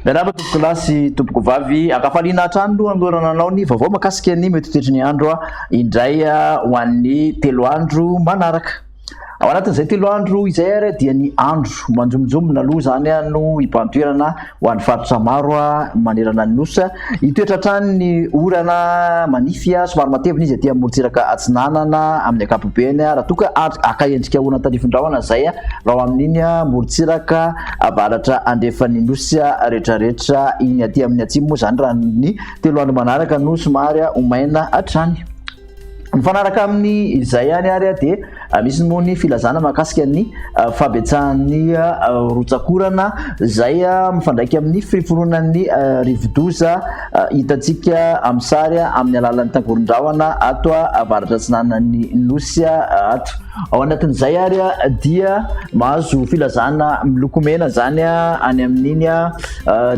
Miarahaba tompoko lasy tompoko vavy akafaliana hatrany aloha nanao ny vaovao makasika ny mety toetry ny andro indray ho an'ny 3 andro manaraka. Ao anatin'izay 3 andro izay ary dia ny andro manjomonjomona aloha zany no ipantoerana ho an'ny faritra maro manerana ny nosy. Itoetra hatrany ny orana manify somary matevina izy aty amorontsiraka atsinanana amin'ny ankapobeny raha toka aka endrika hoana tadrifondrahona zay raha amin'iny morontsiraka avaratra andefan'ny nosy rehetrarehetra iny aty amin'ny atsimo moa zany raha ny 3 andro manaraka no somary omaina hatrany. Mifanaraka amin'ny izay ihany ary dia misy moa ny filazana mahakasika ny fabetsahan'ny rotsakorana izay mifandraiky amin'ny firiforonan'ny rivodoza hitantsika amin'ny sary amin'ny alalan'ny tangoron-drahona ato avaratra atsinanan'ny nosy ato. Ao anatin'izay ary dia mahazo filazana miloko mena zany any amin'iny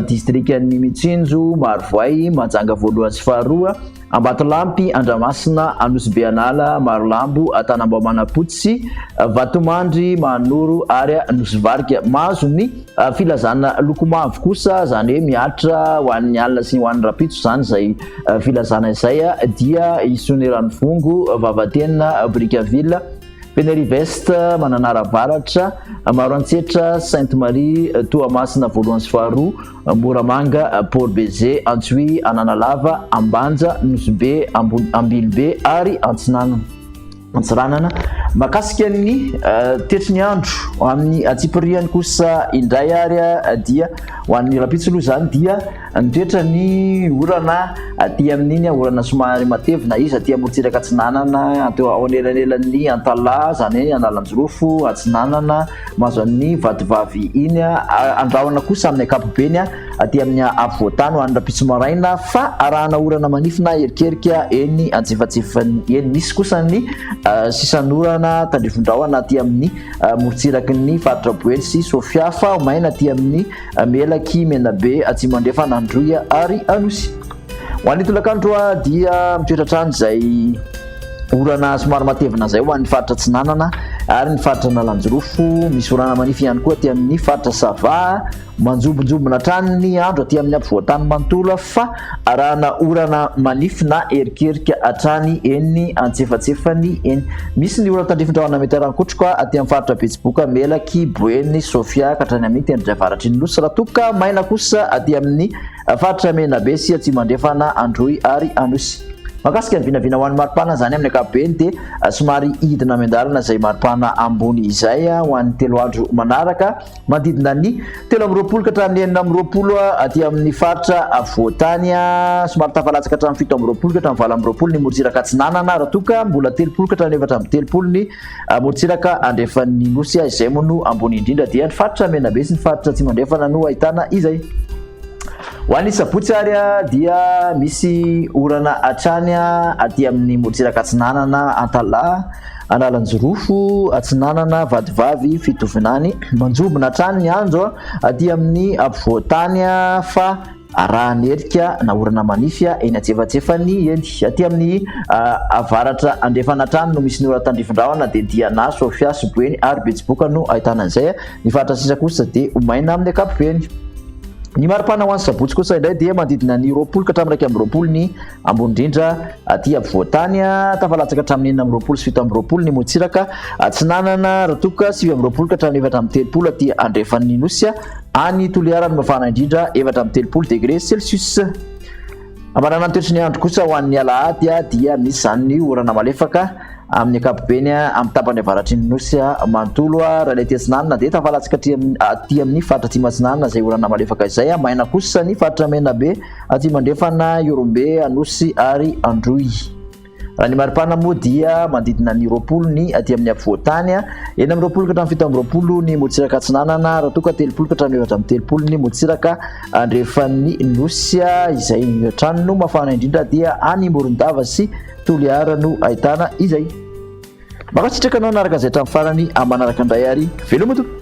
distriktan'ny Mitsinjo, Marivoay, Mahajanga voalohany sy faharoa, Ambatolampy, Andramasina, Anosibeanala, Marolambo, Tanambamanapotsy, Vatomandry, Manoro ary Nosivarika. Mahazo ny filazana loko mavo kosa zany hoe miatra ho an'ny alina sy ho an'ny rapitso zany zay filazana izay dia Isonerano Vongo, Vavatena, Brickaville, Penerive-Est, Mananaravaratra, Maroantsetra, Sainte-Marie, Toamasina voalohany sy faharoa, Moramanga, Port-Bézé, Antsohy, Ananalava, Ambanja, Nosibe, Ambilibe ary Antsiranana. Makasika ny tetry ny andro amin'ny atsipiriany kosa indray ary dia ho an'ny rapitso aloha zany dia nitoetra ny orana aty amin'iny orana somary matevina izy aty amorontsiraka atsinanana atao ao anelanelan'ny Antala zany hoe Analanjorofo, Atsinanana, mahazo an'ny Vatovavy iny andrahona kosa amin'ny ankapobeny aty amin'ny afovoantany ho an'ny rapitso maraina fa arahana orana manifina erikerika eny antsifatsifany eny. Misy kosa ny sisan'orana tandrifondrahona aty amin'ny morontsiraky ny faritra Boely sy Sofia fa omaina aty amin'ny Melaky, Menabe, Atsimandrefana, Androy ary Anosy. Ho an'ny tolakandro dia mitoetra hatrany zay orana somary matevina zay ho an'ny faritra Atsinanana ary ny faritra Analanjorofo. Misy orana manify ihany koa aty amin'ny faritra Sava, manjombonjombona hatrany ny andro aty amin'ny ampovoantany manontolo fa arahana orana manify na erikerika hatrany eny antsefatsefany eny. Misy ny orana tandrifondrahona mety arankotroka aty amin'ny faritra Betsiboka, Melaky, Boeny, Sofia ka hatrany amin'ny tendry avaratry ny nosy raha toka maina kosa aty amin'ny faritra Menabe sy Atsimandrefana, Androy ary Anosy. Makasika ny vinavina ho an'ny maripana zany amin'ny ankapobeny dia somary hidina miandarana zay maripana ambony izay ho an'ny 3 andro manaraka manodidina ny 13 ka hatramin'ny 19 aty amin'ny faritra Voatany, somary tafalatsaka hatramin'ny 17 ka hatramin'ny 20 ny morontsiraka Atsinanana raha toka mbola 30 ka hatramin'ny 430 ny morontsiraka andrefan'ny nosy izay moa no ambony indrindra dia ny faritra Menabe sy ny faritra Atsimandrefana no ahitana izay. Ho an'ny sabotsy ary dia misy orana hatrany aty amin'ny morontsiraka Atsinanana, Antala, Analanjorofo, Atsinanana, Vatovavy, Fitovinany, manjombona hatrany ny andro aty amin'ny ampovoantany fa arahany erika na orana manify eny antsefatsefany eny. Aty amin'ny avaratra andrefana hatrany no misy ny orana tandrifondrahona dia Diana, Sofia, Boeny ary Betsiboka no ahitana an'izay. Ny faritra sisa kosa dia omaina amin'ny ankapobeny. Ny maripana ho an'ny sabotsy kosa indray dia manodidina ny 20 ka hatramin'ny 20 ny ambony indrindra aty ampovoantany, tafalatsaka hatramin'ny 19 sy 20 ny morontsiraka Atsinanana raha toka 20 ka hatramin'ny 430 aty andrefan'ny nosy any Toliara ny mafana indrindra 430 degré Celsius. Amanana ny toetry ny andro kosa ho an'ny alahady dia misy zany ny orana malefaka amin'ny ankapobeny amin'ny tapany avaratry ny nosy manontolo raha ilay Atsinanana dia tafalatsaka aty amin'ny faritra Atsimatsinanana zay orana malefaka izay. Maina kosa ny faritra Menabe, Atsimandrefana, Yorombe, Anosy ary Androy. Raha ny maripana moa dia manodidina ny 20 ny aty amin'ny ampovoantany, 20 ka hatramin'ny 17 ny morontsiraka Atsinanana raha toka 30 ka hatramin'ny 30 ny morontsiraka andrefan'ny nosy izay hatrany no mafana indrindra dia any Morondava sy Toliara no ahitana izay. Maka sitraka anao naraka izay hatramin'ny farany manaraka indray ary veloma tompoko.